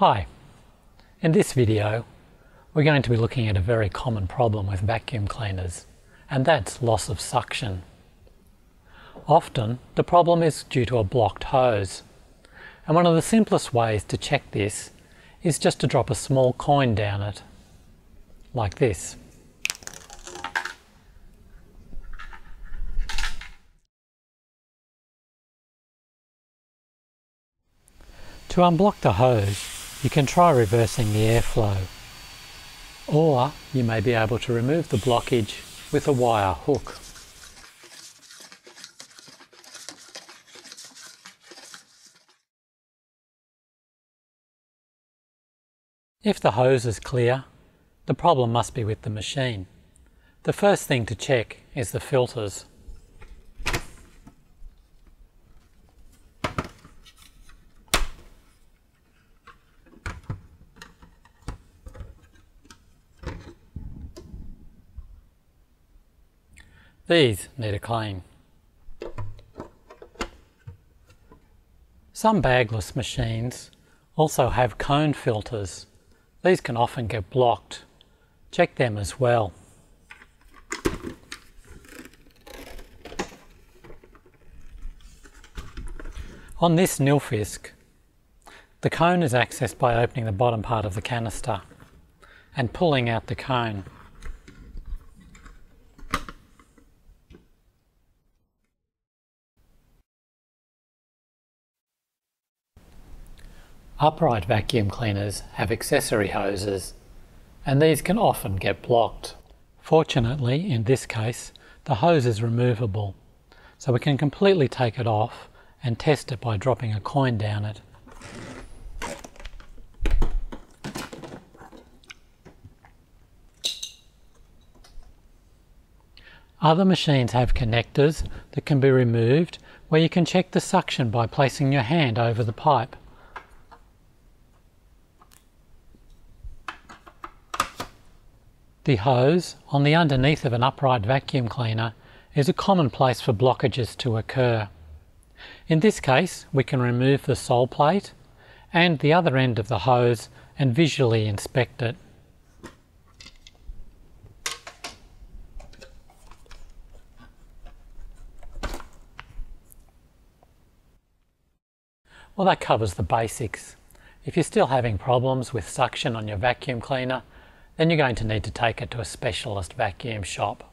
Hi, in this video we're going to be looking at a very common problem with vacuum cleaners, and that's loss of suction. Often the problem is due to a blocked hose, and one of the simplest ways to check this is just to drop a small coin down it, like this. To unblock the hose, you can try reversing the airflow, or you may be able to remove the blockage with a wire hook. If the hose is clear, the problem must be with the machine. The first thing to check is the filters. These need a clean. Some bagless machines also have cone filters. These can often get blocked. Check them as well. On this Nilfisk, the cone is accessed by opening the bottom part of the canister and pulling out the cone. Upright vacuum cleaners have accessory hoses, and these can often get blocked. Fortunately, in this case, the hose is removable, so we can completely take it off and test it by dropping a coin down it. Other machines have connectors that can be removed, where you can check the suction by placing your hand over the pipe. The hose on the underneath of an upright vacuum cleaner is a common place for blockages to occur. In this case, we can remove the sole plate and the other end of the hose and visually inspect it. Well, that covers the basics. If you're still having problems with suction on your vacuum cleaner, then you're going to need to take it to a specialist vacuum shop.